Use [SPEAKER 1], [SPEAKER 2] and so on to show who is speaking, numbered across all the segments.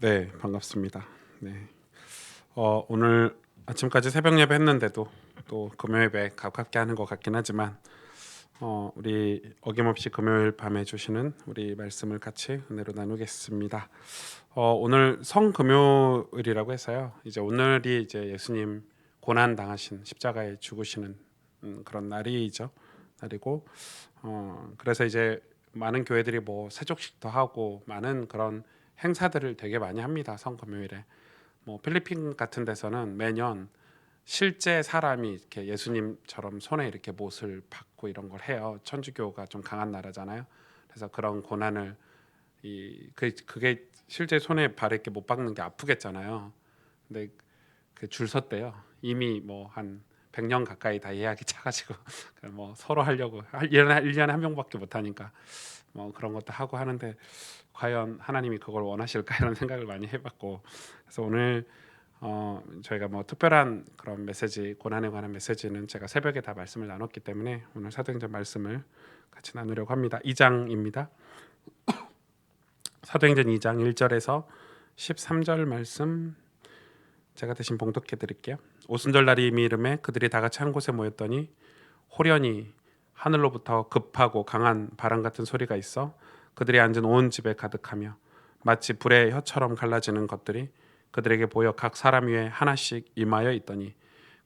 [SPEAKER 1] 네, 반갑습니다. 네. 오늘 아침까지 새벽 예배 했는데도 또 금요 예배 가깝게 하는 것 같긴 하지만 우리 어김없이 금요일 밤에 주시는 우리 말씀을 같이 은혜로 나누겠습니다. 오늘 성금요일이라고 해서요. 이제 오늘이 이제 예수님 고난 당하신 십자가에 죽으시는 그런 날이죠. 날이고 그래서 이제 많은 교회들이 뭐 세족식도 하고 많은 그런 행사들을 되게 많이 합니다. 성금요일에. 뭐 필리핀 같은 데서는 매년 실제 사람이 이렇게 예수님처럼 손에 이렇게 못을 박고 이런 걸 해요. 천주교가 좀 강한 나라잖아요. 그래서 그런 고난을 그게 실제 손에 발 이렇게 못 박는 게 아프겠잖아요. 근데 그 줄 섰대요. 이미 뭐 한 100년 가까이 다 예약이 차가지고 뭐 서로 하려고 1년에 한 명밖에 못 하니까 뭐 그런 것도 하고 하는데 과연 하나님이 그걸 원하실까 이런 생각을 많이 해봤고 그래서 오늘 저희가 뭐 특별한 그런 메시지 고난에 관한 메시지는 제가 새벽에 다 말씀을 나눴기 때문에 오늘 사도행전 말씀을 같이 나누려고 합니다. 2장입니다. 사도행전 2장 1절에서 13절 말씀 제가 대신 봉독해 드릴게요. 오순절 날이 이미 이름에 그들이 다 같이 한 곳에 모였더니 호련히 하늘로부터 급하고 강한 바람 같은 소리가 있어 그들이 앉은 온 집에 가득하며 마치 불의 혀처럼 갈라지는 것들이 그들에게 보여 각 사람 위에 하나씩 임하여 있더니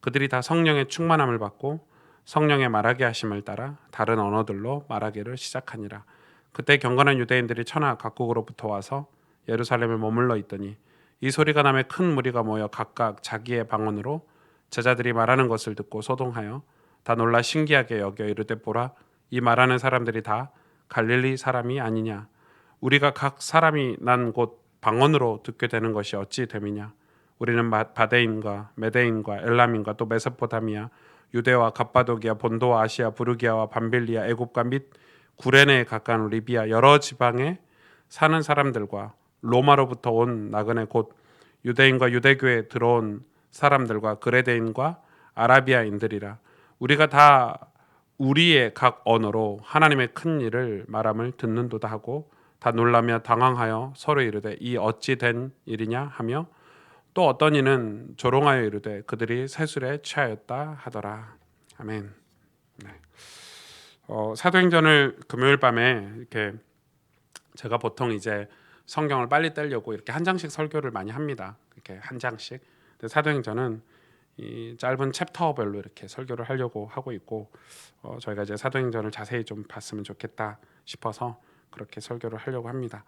[SPEAKER 1] 그들이 다 성령의 충만함을 받고 성령의 말하게 하심을 따라 다른 언어들로 말하기를 시작하니라. 그때 경건한 유대인들이 천하 각국으로부터 와서 예루살렘에 머물러 있더니 이 소리가 나매 큰 무리가 모여 각각 자기의 방언으로 제자들이 말하는 것을 듣고 소동하여 다 놀라 신기하게 여겨 이르되 보라 이 말하는 사람들이 다 갈릴리 사람이 아니냐. 우리가 각 사람이 난 곳 방언으로 듣게 되는 것이 어찌 됨이냐. 우리는 바데인과 메데인과 엘람인과 또 메소포타미아 유대와 갑바도기아 본도와 아시아 부르기아와 밤빌리아 애굽과 및 구레네에 가까운 리비아 여러 지방에 사는 사람들과 로마로부터 온 나그네 곧 유대인과 유대교에 들어온 사람들과 그레데인과 아라비아인들이라. 우리가 다 우리의 각 언어로 하나님의 큰 일을 말함을 듣는도다 하고 다 놀라며 당황하여 서로 이르되 이 어찌 된 일이냐 하며 또 어떤 이는 조롱하여 이르되 그들이 세술에 취하였다 하더라. 아멘. 네. 사도행전을 금요일 밤에 이렇게 제가 보통 이제 성경을 빨리 떼려고 이렇게 한 장씩 설교를 많이 합니다. 이렇게 한 장씩. 근데 사도행전은 이 짧은 챕터별로 이렇게 설교를 하려고 하고 있고 저희가 이제 사도행전을 자세히 좀 봤으면 좋겠다 싶어서 그렇게 설교를 하려고 합니다.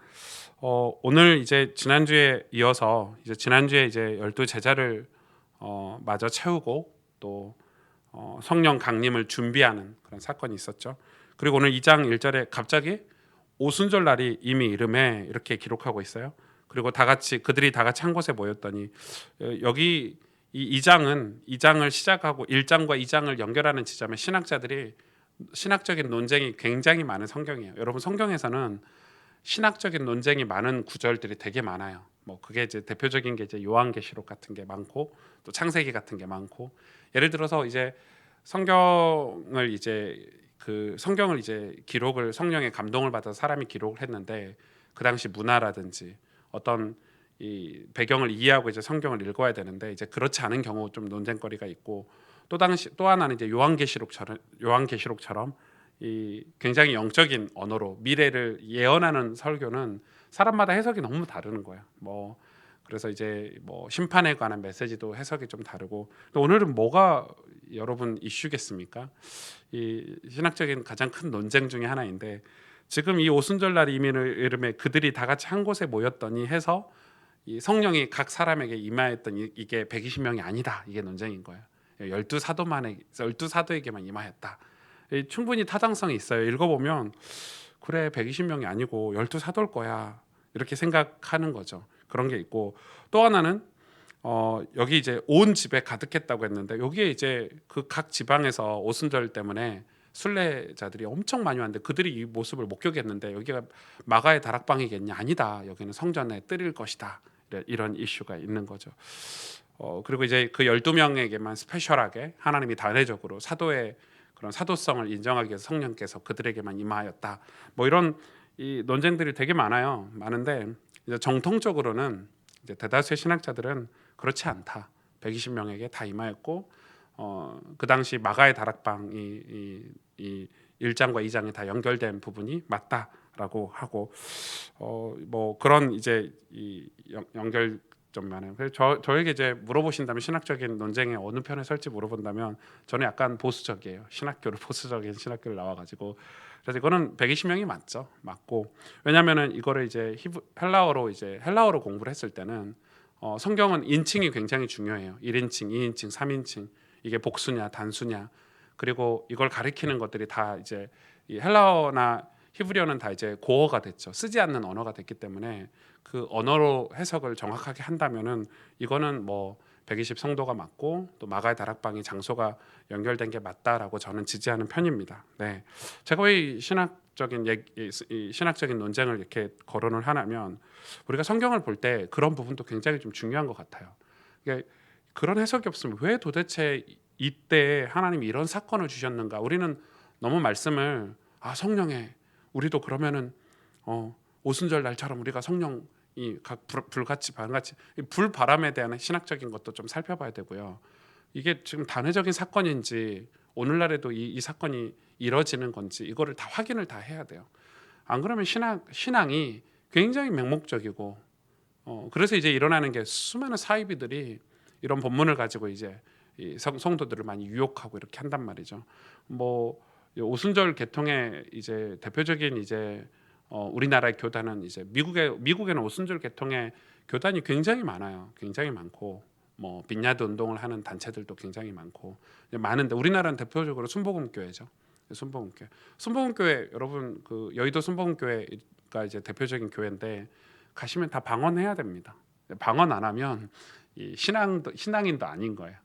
[SPEAKER 1] 오늘 이제 지난주에 이어서 이제 지난주에 이제 12 제자를 마저 채우고 또 성령 강림을 준비하는 그런 사건이 있었죠. 그리고 오늘 2장 1절에 갑자기 오순절 날이 이미 이름에 이렇게 기록하고 있어요. 그리고 그들이 다 같이 한 곳에 모였더니 여기 이 2장을 시작하고 1장과 2장을 연결하는 지점에 신학적인 논쟁이 굉장히 많은 성경이에요. 여러분 성경에서는 신학적인 논쟁이 많은 구절들이 되게 많아요. 뭐 그게 이제 대표적인 게 이제 요한계시록 같은 게 많고 또 창세기 같은 게 많고 예를 들어서 이제 성경을 이제 기록을 성령의 감동을 받아서 사람이 기록을 했는데 그 당시 문화라든지 어떤 이 배경을 이해하고 이제 성경을 읽어야 되는데 이제 그렇지 않은 경우 좀 논쟁거리가 있고 또 하나는 이제 요한계시록처럼 이 굉장히 영적인 언어로 미래를 예언하는 설교는 사람마다 해석이 너무 다르는 거예요. 뭐 그래서 이제 뭐 심판에 관한 메시지도 해석이 좀 다르고 또 오늘은 뭐가 여러분 이슈겠습니까? 이 신학적인 가장 큰 논쟁 중에 하나인데 지금 이 오순절 날 이름에 그들이 다 같이 한 곳에 모였더니 해서 이 성령이 각 사람에게 임하였던 이게 120명이 아니다. 이게 논쟁인 거예요. 12 사도에게만 임하였다. 충분히 타당성이 있어요. 읽어보면 그래 120명이 아니고 12 사도일 거야. 이렇게 생각하는 거죠. 그런 게 있고 또 하나는 여기 이제 온 집에 가득했다고 했는데 여기에 이제 그 각 지방에서 오순절 때문에 순례자들이 엄청 많이 왔는데 그들이 이 모습을 목격했는데 여기가 마가의 다락방이겠냐? 아니다. 여기는 성전의 뜰일 것이다. 이런 이슈가 있는 거죠. 그리고 이제 그 12명에게만 스페셜하게 하나님이 단회적으로 사도의 그런 사도성을 인정하기 위해서 성령께서 그들에게만 임하였다. 뭐 이런 이 논쟁들이 되게 많은데 이제 정통적으로는 이제 대다수의 신학자들은 그렇지 않다. 120명에게 다 임하였고 그 당시 마가의 다락방이 이 1장과 2장이 다 연결된 부분이 맞다라고 하고 뭐 그런 이제 이 연결점만은 그래서 저에게 이제 물어보신다면 신학적인 논쟁의 어느 편에 설지 물어본다면 저는 약간 보수적이에요. 보수적인 신학교를 나와가지고 그래서 이거는 120명이 맞고 왜냐하면은 이거를 이제 헬라어로 공부를 했을 때는 성경은 인칭이 굉장히 중요해요. 1인칭, 2인칭, 3인칭 이게 복수냐 단수냐 그리고 이걸 가리키는 것들이 다 이제 이 헬라어나 히브리어는 다 이제 고어가 됐죠. 쓰지 않는 언어가 됐기 때문에 그 언어로 해석을 정확하게 한다면은 이거는 뭐 120 성도가 맞고 또 마가의 다락방이 장소가 연결된 게 맞다라고 저는 지지하는 편입니다. 네, 제가 왜 이 신학적인 논쟁을 이렇게 거론을 하냐면 우리가 성경을 볼 때 그런 부분도 굉장히 좀 중요한 것 같아요. 그러니까 그런 해석이 없으면 왜 도대체 이때 하나님이 이런 사건을 주셨는가? 우리는 너무 말씀을 성령에 우리도 그러면은 오순절 날처럼 우리가 성령이 각 불같이 바람같이 불바람에 대한 신학적인 것도 좀 살펴봐야 되고요. 이게 지금 단회적인 사건인지 오늘날에도 이 사건이 이뤄지는 건지 이거를 다 확인을 다 해야 돼요. 안 그러면 신앙이 굉장히 맹목적이고 그래서 이제 일어나는 게 수많은 사이비들이 이런 본문을 가지고 이제 이 성도들을 많이 유혹하고 이렇게 한단 말이죠. 뭐 오순절 개통의 이제 대표적인 이제 우리나라의 교단은 이제 미국에는 오순절 개통의 교단이 굉장히 많아요. 굉장히 많고 뭐 빈야드 운동을 하는 단체들도 굉장히 많은데 우리나라는 대표적으로 순복음교회죠. 순복음교회 여러분 그 여의도 순복음교회가 이제 대표적인 교회인데 가시면 다 방언해야 됩니다. 방언 안 하면 이 신앙인도 아닌 거예요.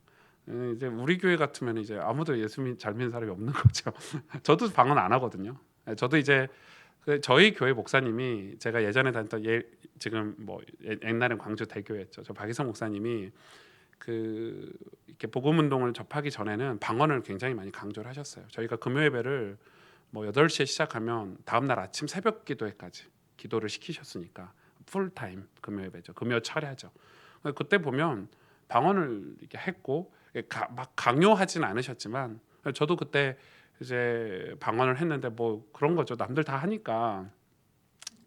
[SPEAKER 1] 이제 우리 교회 같으면 이제 아무도 예수 잘 믿는 사람이 없는 거죠. 저도 방언 안 하거든요. 저도 이제 저희 교회 목사님이 제가 예전에 다녔던 지금 뭐 옛날엔 광주 대교였죠. 저 박희성 목사님이 그 이렇게 복음 운동을 접하기 전에는 방언을 굉장히 많이 강조를 하셨어요. 저희가 금요 예배를 뭐 8시에 시작하면 다음 날 아침 새벽 기도회까지 기도를 시키셨으니까 풀타임 금요 예배죠. 금요 철야죠. 그때 보면 방언을 이렇게 했고 막 강요하진 않으셨지만 저도 그때 이제 방언을 했는데 뭐 그런 거죠. 남들 다 하니까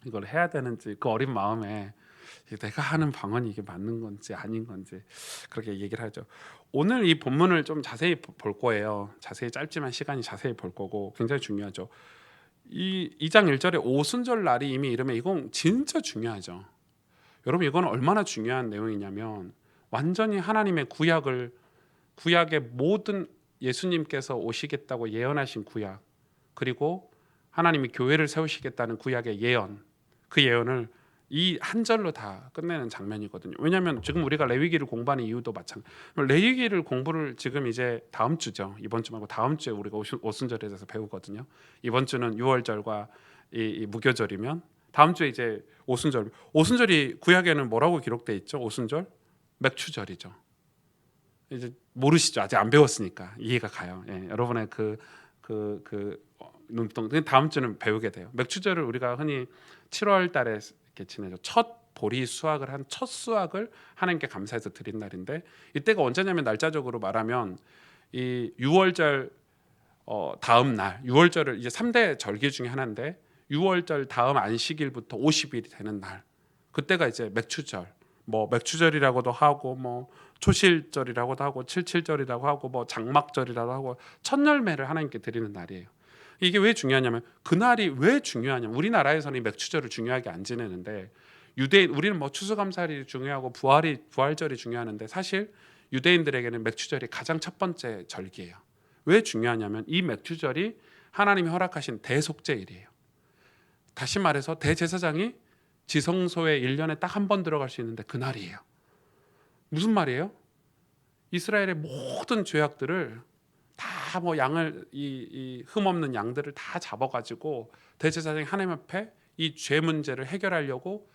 [SPEAKER 1] 이걸 해야 되는지 그 어린 마음에 내가 하는 방언이 이게 맞는 건지 아닌 건지 그렇게 얘기를 하죠. 오늘 이 본문을 좀 자세히 볼 거예요. 자세히 짧지만 시간이 자세히 볼 거고 굉장히 중요하죠. 이 2장 1절에 오순절 날이 이미 이르면 이건 진짜 중요하죠. 여러분 이건 얼마나 중요한 내용이냐면 완전히 하나님의 구약의 모든 예수님께서 오시겠다고 예언하신 구약 그리고 하나님이 교회를 세우시겠다는 구약의 예언 그 예언을 이 한 절로 다 끝내는 장면이거든요. 왜냐하면 지금 우리가 레위기를 공부하는 이유도 마찬가지. 레위기를 공부를 지금 이제 다음 주죠. 이번 주 말고 다음 주에 우리가 오순절에 대해서 배우거든요. 이번 주는 유월절과 이 무교절이면 다음 주에 이제 오순절. 오순절이 구약에는 뭐라고 기록돼 있죠? 오순절 맥추절이죠. 이제 모르시죠? 아직 안 배웠으니까 이해가 가요. 예, 여러분의 눈동 다음 주는 배우게 돼요. 맥추절을 우리가 흔히 7월 달에 이렇게 지내죠. 첫 보리 수확을 한 첫 수확을 하나님께 감사해서 드린 날인데 이때가 언제냐면 날짜적으로 말하면 이 유월절 다음 날 유월절을 이제 3대 절기 중에 하나인데 유월절 다음 안식일부터 50일이 되는 날 그때가 이제 맥추절 뭐 맥추절이라고도 하고 뭐 초실절이라고도 하고 칠칠절이라고 하고 뭐 장막절이라고 하고 첫 열매를 하나님께 드리는 날이에요. 이게 왜 중요하냐면 그날이 왜 중요하냐면 우리나라에서는 이 맥추절을 중요하게 안 지내는데 우리는 뭐 추수감사일이 중요하고 부활절이 중요하는데 사실 유대인들에게는 맥추절이 가장 첫 번째 절기예요. 왜 중요하냐면 이 맥추절이 하나님이 허락하신 대속죄일이에요. 다시 말해서 대제사장이 지성소에 1년에 딱 한 번 들어갈 수 있는데 그날이에요. 무슨 말이에요? 이스라엘의 모든 죄악들을 다 뭐 양을 이 흠없는 양들을 다 잡아가지고 대제사장이 하나님 앞에 이 죄 문제를 해결하려고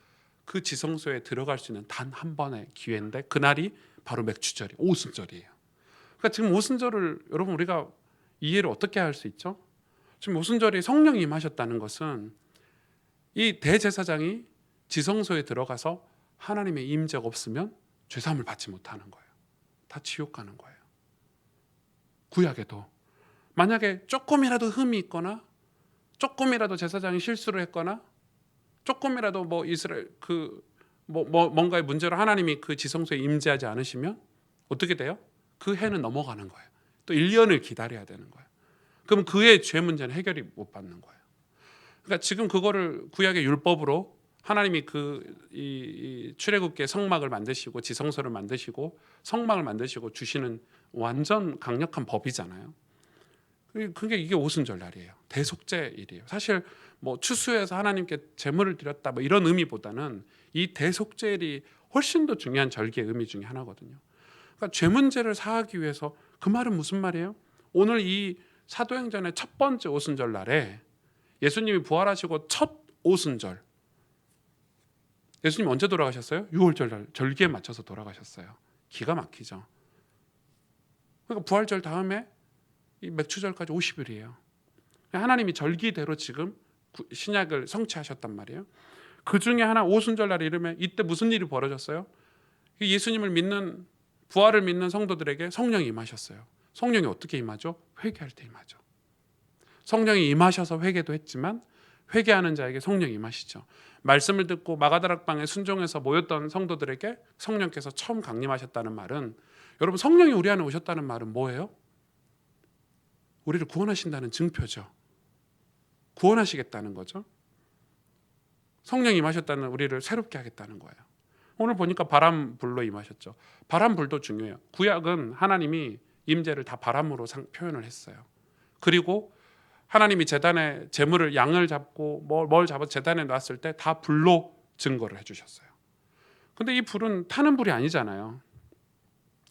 [SPEAKER 1] 그 지성소에 들어갈 수 있는 단 한 번의 기회인데 그날이 바로 맥추절이 오순절이에요. 그러니까 지금 오순절을 여러분 우리가 이해를 어떻게 할 수 있죠? 지금 오순절이 성령이 임하셨다는 것은 이 대제사장이 지성소에 들어가서 하나님의 임재가 없으면 죄사함을 받지 못하는 거예요. 다 지옥 가는 거예요. 구약에도 만약에 조금이라도 흠이 있거나 조금이라도 제사장이 실수를 했거나 조금이라도 뭐 이스라엘 뭔가의 문제로 하나님이 그 지성소에 임재하지 않으시면 어떻게 돼요? 그 해는 넘어가는 거예요. 또 1년을 기다려야 되는 거예요. 그럼 그의 죄 문제는 해결이 못 받는 거예요. 그러니까 지금 그거를 구약의 율법으로 하나님이 이 출애굽기의 성막을 만드시고 지성소를 만드시고 성막을 만드시고 주시는 완전 강력한 법이잖아요. 그게 이게 오순절날이에요. 대속죄일이에요. 사실 뭐 추수해서 하나님께 제물을 드렸다 뭐 이런 의미보다는 이 대속죄일이 훨씬 더 중요한 절기의 의미 중에 하나거든요. 그러니까 죄 문제를 사하기 위해서 그 말은 무슨 말이에요? 오늘 이 사도행전의 첫 번째 오순절 날에 예수님이 부활하시고 첫 오순절, 예수님 언제 돌아가셨어요? 6월절 날 절기에 맞춰서 돌아가셨어요. 기가 막히죠. 그러니까 부활절 다음에 이 맥추절까지 50일이에요. 하나님이 절기대로 지금 신약을 성취하셨단 말이에요. 그 중에 하나 오순절 날이 이르면 이때 무슨 일이 벌어졌어요? 예수님을 믿는 부활을 믿는 성도들에게 성령이 임하셨어요. 성령이 어떻게 임하죠? 회개할 때 임하죠. 성령이 임하셔서 회개도 했지만 회개하는 자에게 성령이 임하시죠. 말씀을 듣고 마가다락방에 순종해서 모였던 성도들에게 성령께서 처음 강림하셨다는 말은, 여러분 성령이 우리 안에 오셨다는 말은 뭐예요? 우리를 구원하신다는 증표죠. 구원하시겠다는 거죠. 성령이 임하셨다는 우리를 새롭게 하겠다는 거예요. 오늘 보니까 바람 불로 임하셨죠. 바람 불도 중요해요. 구약은 하나님이 임재를 다 바람으로 표현을 했어요. 그리고 하나님이 제단에 제물을 양을 잡고 뭘 잡아 제단에 놨을 때 다 불로 증거를 해주셨어요. 근데 이 불은 타는 불이 아니잖아요.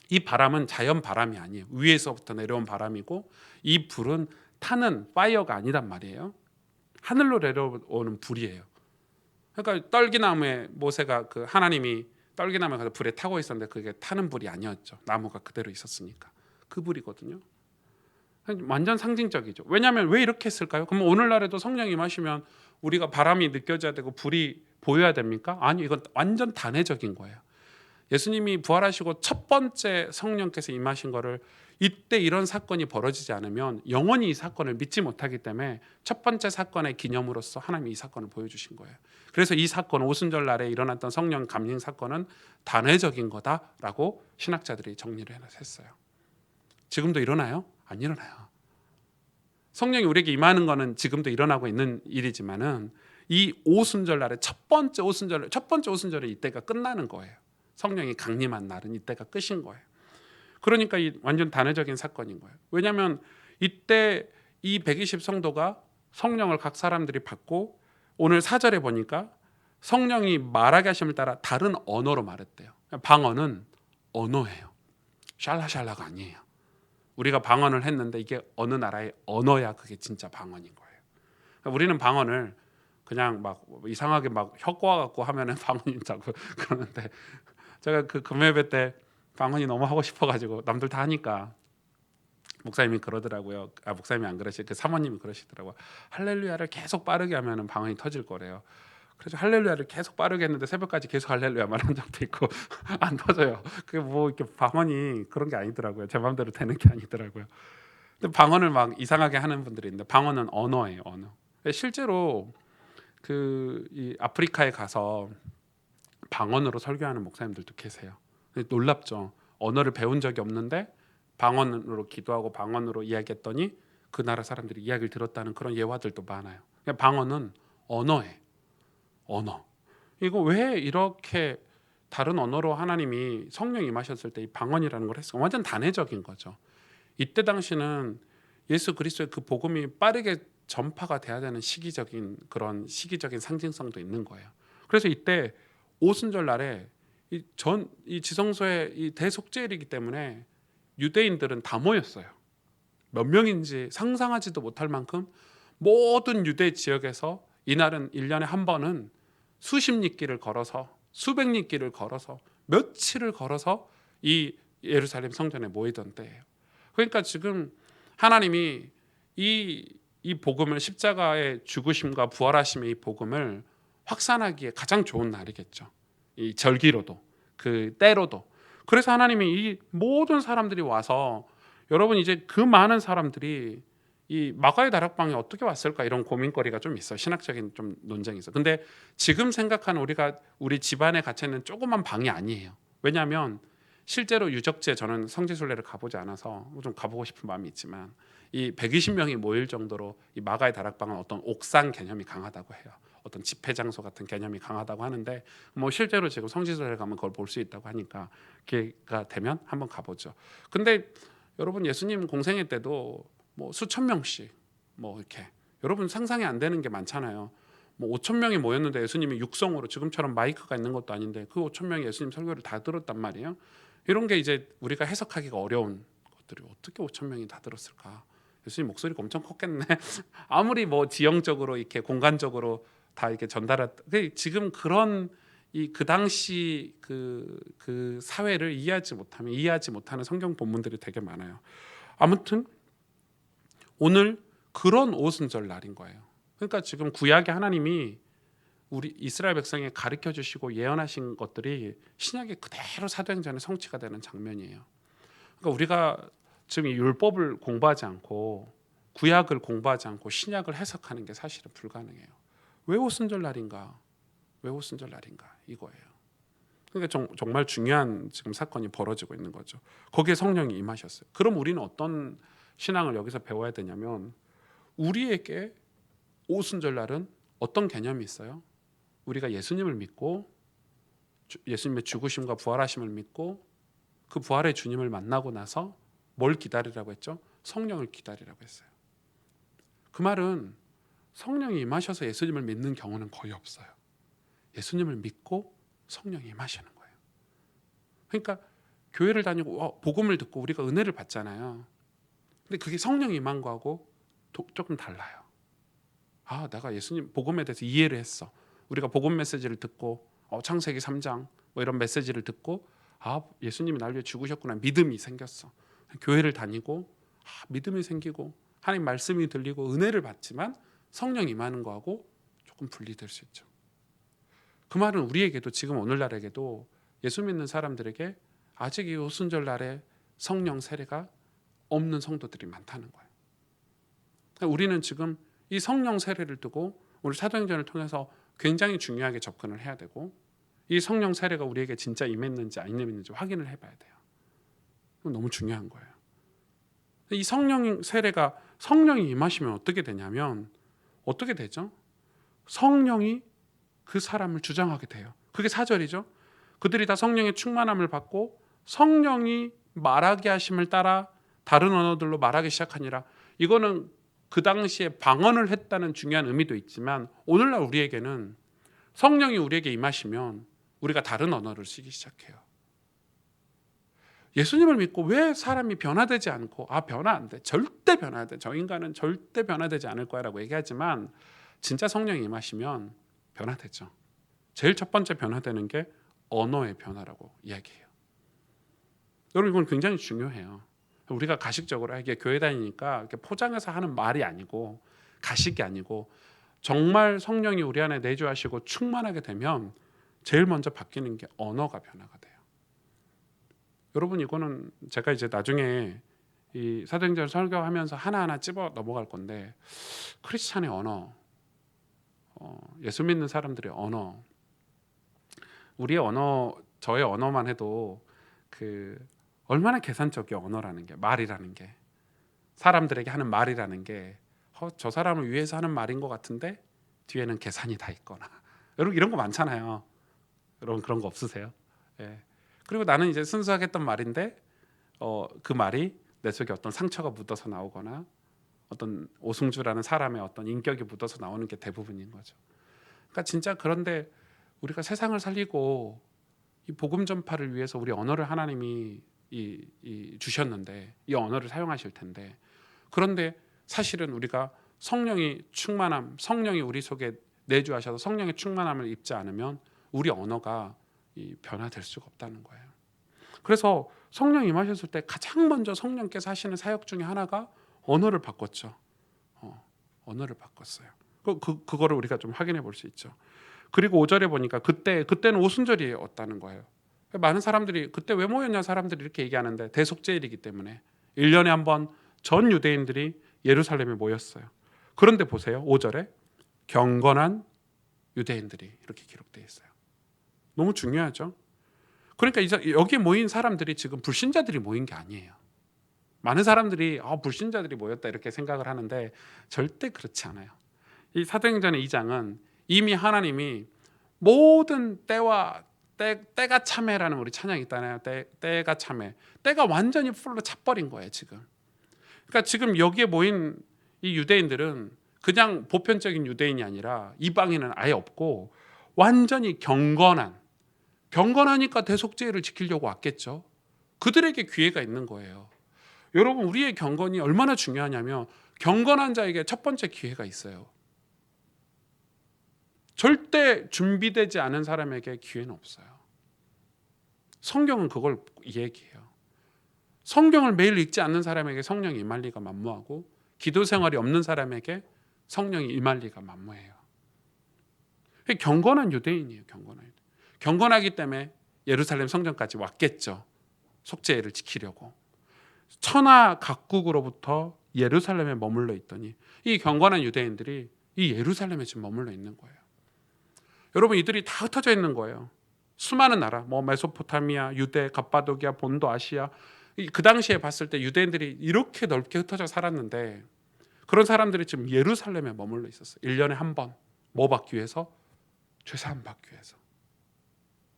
[SPEAKER 1] 이 바람은 자연 바람이 아니에요. 위에서부터 내려온 바람이고 이 불은 타는 파이어가 아니란 말이에요. 하늘로 내려오는 불이에요. 그러니까 떨기나무에 모세가 그 하나님이 떨기나무에 가서 불에 타고 있었는데 그게 타는 불이 아니었죠. 나무가 그대로 있었으니까. 그 불이거든요. 완전 상징적이죠. 왜냐하면 왜 이렇게 했을까요? 그럼 오늘날에도 성령이 임하시면 우리가 바람이 느껴져야 되고 불이 보여야 됩니까? 아니, 이건 완전 단회적인 거예요. 예수님이 부활하시고 첫 번째 성령께서 임하신 거를 이때 이런 사건이 벌어지지 않으면 영원히 이 사건을 믿지 못하기 때문에 첫 번째 사건의 기념으로서 하나님이 이 사건을 보여주신 거예요. 그래서 이 사건 오순절 날에 일어났던 성령 감림 사건은 단회적인 거다라고 신학자들이 정리를 했어요. 지금도 일어나요? 안 일어나요. 성령이 우리에게 임하는 거는 지금도 일어나고 있는 일이지만은 이 오순절 날에 첫 번째 오순절에 이때가 끝나는 거예요. 성령이 강림한 날은 이때가 끝인 거예요. 그러니까 이 완전 단회적인 사건인 거예요. 왜냐하면 이때 이 120 성도가 성령을 각 사람들이 받고 오늘 4절에 보니까 성령이 말하게 하심을 따라 다른 언어로 말했대요. 방언은 언어예요. 샬라샬라가 아니에요. 우리가 방언을 했는데 이게 어느 나라의 언어야 그게 진짜 방언인 거예요. 우리는 방언을 그냥 막 이상하게 막 혀꼬아 갖고 하면은 방언이라고 그러는데 제가 그 금요예배 때 방언이 너무 하고 싶어가지고 남들 다 하니까 목사님이 그러더라고요. 목사님이 안 그러시, 그 사모님이 그러시더라고요. 할렐루야를 계속 빠르게 하면은 방언이 터질 거래요. 그래서 할렐루야를 계속 빠르게 했는데 새벽까지 계속 할렐루야만 한 적도 있고 안 터져요. 그게 뭐 이렇게 방언이 그런 게 아니더라고요. 제 마음대로 되는 게 아니더라고요. 근데 방언을 막 이상하게 하는 분들이 있는데 방언은 언어예요, 언어. 실제로 이 아프리카에 가서 방언으로 설교하는 목사님들도 계세요. 놀랍죠. 언어를 배운 적이 없는데 방언으로 기도하고 방언으로 이야기했더니 그 나라 사람들이 이야기를 들었다는 그런 예화들도 많아요. 방언은 언어예요. 언어. 이거 왜 이렇게 다른 언어로 하나님이 성령이 임하셨을 때 이 방언이라는 걸 했어요? 완전 단회적인 거죠. 이때 당시는 예수 그리스도의 그 복음이 빠르게 전파가 돼야 되는 그런 시기적인 상징성도 있는 거예요. 그래서 이때 오순절 날에 이 지성소에 이 대속죄일이기 때문에 유대인들은 다 모였어요. 몇 명인지 상상하지도 못할 만큼 모든 유대 지역에서 이날은 1년에 한 번은 수십 리길을 걸어서 수백 리길을 걸어서 며칠을 걸어서 이 예루살렘 성전에 모이던 때예요. 그러니까 지금 하나님이 이 복음을 십자가의 죽으심과 부활하심의 이 복음을 확산하기에 가장 좋은 날이겠죠. 이 절기로도 그 때로도. 그래서 하나님이 이 모든 사람들이 와서 여러분 이제 그 많은 사람들이 이 마가의 다락방에 어떻게 왔을까 이런 고민거리가 좀 있어. 신학적인 좀 논쟁이 있어. 근데 지금 생각하는 우리가 우리 집안에 갇혀 있는 조그만 방이 아니에요. 왜냐하면 실제로 유적지에 저는 성지순례를 가보지 않아서 좀 가보고 싶은 마음이 있지만 이 120명이 모일 정도로 이 마가의 다락방은 어떤 옥상 개념이 강하다고 해요. 어떤 집회 장소 같은 개념이 강하다고 하는데 뭐 실제로 지금 성지순례를 가면 그걸 볼 수 있다고 하니까 기회가 되면 한번 가보죠. 근데 여러분 예수님 공생애 때도 뭐 수천 명씩 뭐 이렇게 여러분 상상이 안 되는 게 많잖아요. 뭐 5천 명이 모였는데 예수님이 육성으로 지금처럼 마이크가 있는 것도 아닌데 그 5천 명이 예수님 설교를 다 들었단 말이에요. 이런 게 이제 우리가 해석하기가 어려운 것들이 어떻게 5천 명이 다 들었을까? 예수님 목소리가 엄청 컸겠네. 아무리 뭐 지형적으로 이렇게 공간적으로 다 이렇게 전달했. 지금 그런 이 그 당시 그 사회를 이해하지 못하는 성경 본문들이 되게 많아요. 아무튼 오늘 그런 오순절 날인 거예요. 그러니까 지금 구약의 하나님이 우리 이스라엘 백성에 가르쳐 주시고 예언하신 것들이 신약에 그대로 사도행전에 성취가 되는 장면이에요. 그러니까 우리가 지금 이 율법을 공부하지 않고 구약을 공부하지 않고 신약을 해석하는 게 사실은 불가능해요. 왜 오순절 날인가? 왜 오순절 날인가? 이거예요. 그러니까 정말 중요한 지금 사건이 벌어지고 있는 거죠. 거기에 성령이 임하셨어요. 그럼 우리는 어떤 신앙을 여기서 배워야 되냐면 우리에게 오순절 날은 어떤 개념이 있어요? 우리가 예수님을 믿고 예수님의 죽으심과 부활하심을 믿고 그 부활의 주님을 만나고 나서 뭘 기다리라고 했죠? 성령을 기다리라고 했어요. 그 말은 성령이 임하셔서 예수님을 믿는 경우는 거의 없어요. 예수님을 믿고 성령이 임하시는 거예요. 그러니까 교회를 다니고 복음을 듣고 우리가 은혜를 받잖아요. 근데 그게 성령 임한 거하고 조금 달라요. 내가 예수님 복음에 대해서 이해를 했어. 우리가 복음 메시지를 듣고 창세기 3장 뭐 이런 메시지를 듣고 예수님이 날 위해 죽으셨구나 믿음이 생겼어. 교회를 다니고 믿음이 생기고 하나님 말씀이 들리고 은혜를 받지만 성령 임하는 거하고 조금 분리될 수 있죠. 그 말은 우리에게도 지금 오늘날에게도 예수 믿는 사람들에게 아직 이 오순절 날에 성령 세례가 없는 성도들이 많다는 거예요. 우리는 지금 이 성령 세례를 두고 우리 사도행전을 통해서 굉장히 중요하게 접근을 해야 되고 이 성령 세례가 우리에게 진짜 임했는지 안 임했는지 확인을 해봐야 돼요. 너무 중요한 거예요. 이 성령 세례가 성령이 임하시면 어떻게 되냐면 어떻게 되죠? 성령이 그 사람을 주장하게 돼요. 그게 4절이죠. 그들이 다 성령의 충만함을 받고 성령이 말하게 하심을 따라 다른 언어들로 말하기 시작하니라. 이거는 그 당시에 방언을 했다는 중요한 의미도 있지만 오늘날 우리에게는 성령이 우리에게 임하시면 우리가 다른 언어를 쓰기 시작해요. 예수님을 믿고 왜 사람이 변화되지 않고 변화 안 돼. 절대 변화 안 돼. 저 인간은 절대 변화되지 않을 거야라고 얘기하지만 진짜 성령이 임하시면 변화되죠. 제일 첫 번째 변화되는 게 언어의 변화라고 이야기해요. 여러분 이건 굉장히 중요해요. 우리가 가식적으로 이게 교회 다니니까 이렇게 포장해서 하는 말이 아니고 가식이 아니고 정말 성령이 우리 안에 내주하시고 충만하게 되면 제일 먼저 바뀌는 게 언어가 변화가 돼요. 여러분 이거는 제가 이제 나중에 이 사도행전 설교하면서 하나하나 찝어 넘어갈 건데 크리스찬의 언어, 예수 믿는 사람들의 언어, 우리의 언어, 저의 언어만 해도 얼마나 계산적이야 언어라는 게, 말이라는 게, 사람들에게 하는 말이라는 게 저 사람을 위해서 하는 말인 것 같은데 뒤에는 계산이 다 있거나 여러분 이런 거 많잖아요. 여러분 그런 거 없으세요? 예. 그리고 나는 이제 순수하게 했던 말인데 그 말이 내 속에 어떤 상처가 묻어서 나오거나 어떤 오승주라는 사람의 어떤 인격이 묻어서 나오는 게 대부분인 거죠. 그러니까 진짜 그런데 우리가 세상을 살리고 이 복음 전파를 위해서 우리 언어를 하나님이 주셨는데 이 언어를 사용하실 텐데 그런데 사실은 우리가 성령이 충만함, 성령이 우리 속에 내주하셔서 성령의 충만함을 입지 않으면 우리 언어가 변화될 수가 없다는 거예요. 그래서 성령 임하셨을 때 가장 먼저 성령께서 하시는 사역 중에 하나가 언어를 바꿨죠. 언어를 바꿨어요. 그거를 우리가 좀 확인해 볼 수 있죠. 그리고 5절에 보니까 그때는 오순절이었다는 거예요. 많은 사람들이 그때 왜 모였냐 사람들이 이렇게 얘기하는데 대속죄일이기 때문에 1년에 한 번 전 유대인들이 예루살렘에 모였어요. 그런데 보세요. 5절에 경건한 유대인들이 이렇게 기록되어 있어요. 너무 중요하죠. 그러니까 여기 모인 사람들이 지금 불신자들이 모인 게 아니에요. 많은 사람들이 불신자들이 모였다 이렇게 생각을 하는데 절대 그렇지 않아요. 이 사도행전의 2장은 이미 하나님이 모든 때가 참회라는 우리 찬양이 있잖아요. 때가 참회. 때가 완전히 풀로 차버린 거예요, 지금. 그러니까 지금 여기에 모인 이 유대인들은 그냥 보편적인 유대인이 아니라 이방인은 아예 없고 완전히 경건하니까 대속죄를 지키려고 왔겠죠. 그들에게 기회가 있는 거예요. 여러분, 우리의 경건이 얼마나 중요하냐면 경건한 자에게 첫 번째 기회가 있어요. 절대 준비되지 않은 사람에게 기회는 없어요. 성경은 그걸 얘기해요. 성경을 매일 읽지 않는 사람에게 성령이 임할 리가 만무하고 기도 생활이 없는 사람에게 성령이 임할 리가 만무해요. 경건한 유대인이에요. 경건하기 때문에 예루살렘 성전까지 왔겠죠. 속죄를 지키려고. 천하 각국으로부터 예루살렘에 머물러 있더니 이 경건한 유대인들이 이 예루살렘에 지금 머물러 있는 거예요. 여러분, 이들이 다 흩어져 있는 거예요. 수많은 나라, 메소포타미아, 유대, 갑바도기아, 본도, 아시아. 그 당시에 봤을 때 유대인들이 이렇게 넓게 흩어져 살았는데 그런 사람들이 지금 예루살렘에 머물러 있었어요. 1년에 한 번. 뭐 받기 위해서? 죄사함 받기 위해서.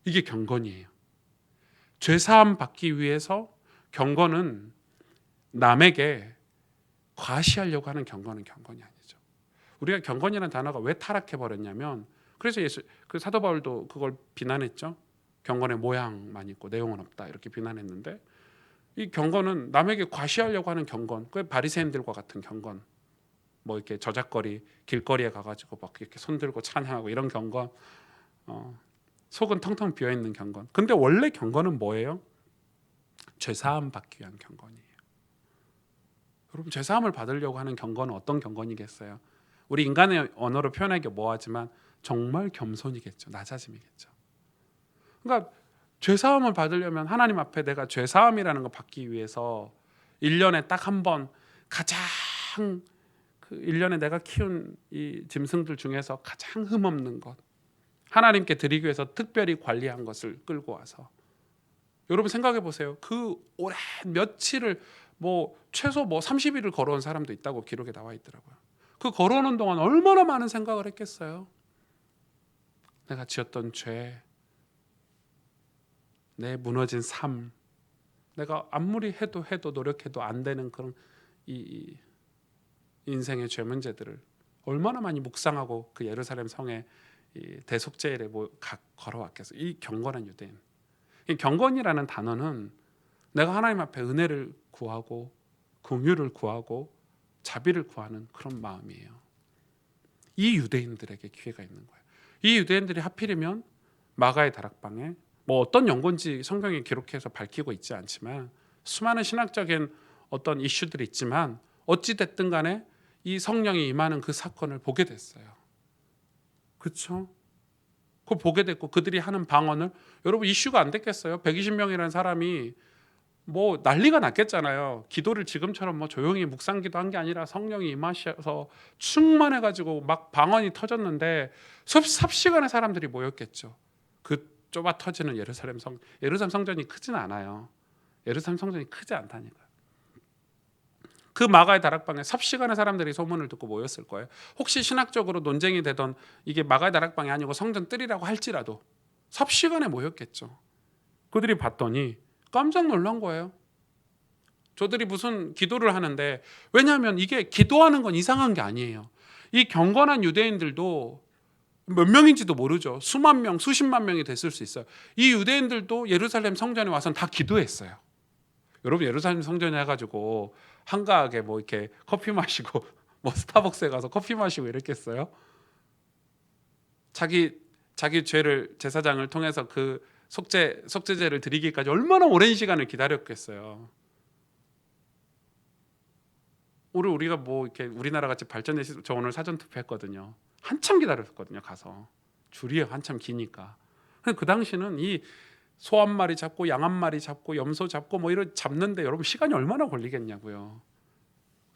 [SPEAKER 1] 이게 경건이에요. 죄사함 받기 위해서. 경건은 남에게 과시하려고 하는 경건이 아니죠. 우리가 경건이라는 단어가 왜 타락해 버렸냐면 그래서 그 사도 바울도 그걸 비난했죠. 경건의 모양만 있고 내용은 없다 이렇게 비난했는데 이 경건은 남에게 과시하려고 하는 경건, 그 바리새인들과 같은 경건, 이렇게 저작거리 길거리에 가가지고 막 이렇게 손들고 찬양하고 이런 경건, 속은 텅텅 비어 있는 경건. 근데 원래 경건은 뭐예요? 죄사함 받기 위한 경건이에요. 여러분, 죄사함을 받으려고 하는 경건은 어떤 경건이겠어요? 우리 인간의 언어로 표현하기 뭐하지만 정말 겸손이겠죠. 낮아짐이겠죠. 그러니까 죄사함을 받으려면 하나님 앞에 내가 죄사함이라는 거 받기 위해서 1년에 딱 한 번 가장 1년에 내가 키운 이 짐승들 중에서 가장 흠없는 것 하나님께 드리기 위해서 특별히 관리한 것을 끌고 와서 여러분 생각해 보세요. 그 오랜 며칠을 최소 30일을 걸어온 사람도 있다고 기록에 나와 있더라고요. 그 걸어오는 동안 얼마나 많은 생각을 했겠어요. 내가 지었던 죄, 내 무너진 삶, 내가 아무리 해도 노력해도 안 되는 그런 이 인생의 죄 문제들을 얼마나 많이 묵상하고 그 예루살렘 성에 이 대속죄일에 걸어왔겠어요. 이 경건한 유대인. 이 경건이라는 단어는 내가 하나님 앞에 은혜를 구하고 긍휼을 구하고 자비를 구하는 그런 마음이에요. 이 유대인들에게 기회가 있는 거예요. 이 유대인들이 하필이면 마가의 다락방에 어떤 연고인지 성경에 기록해서 밝히고 있지 않지만 수많은 신학적인 어떤 이슈들이 있지만 어찌 됐든 간에 이 성령이 임하는 그 사건을 보게 됐어요. 그렇죠? 그걸 보게 됐고 그들이 하는 방언을 여러분 이슈가 안 됐겠어요? 120명이라는 사람이 난리가 났겠잖아요. 기도를 지금처럼 조용히 묵상기도 한 게 아니라 성령이 임하셔서 충만해가지고 막 방언이 터졌는데 삽시간에 사람들이 모였겠죠. 그 좁아 터지는 예루살렘 성전이 크진 않아요. 예루살렘 성전이 크지 않다니까. 그 마가의 다락방에 삽시간에 사람들이 소문을 듣고 모였을 거예요. 혹시 신학적으로 논쟁이 되던 이게 마가의 다락방이 아니고 성전 뜰이라고 할지라도 삽시간에 모였겠죠. 그들이 봤더니 깜짝 놀란 거예요. 저들이 무슨 기도를 하는데 왜냐하면 이게 기도하는 건 이상한 게 아니에요. 이 경건한 유대인들도 몇 명인지도 모르죠. 수만 명, 수십만 명이 됐을 수 있어요. 이 유대인들도 예루살렘 성전에 와서는 다 기도했어요. 여러분 예루살렘 성전에 해가지고 한가하게 이렇게 커피 마시고 스타벅스에 가서 커피 마시고 이랬겠어요? 자기 죄를 제사장을 통해서 그 속죄제를 드리기까지 얼마나 오랜 시간을 기다렸겠어요. 우리가 이렇게 우리나라 같이 발전해서 저 오늘 사전 투표했거든요. 한참 기다렸거든요. 가서 줄이 한참 기니까. 그 당시는 이 소 한 마리 잡고 양 한 마리 잡고 염소 잡고 뭐 이런 잡는데 여러분 시간이 얼마나 걸리겠냐고요.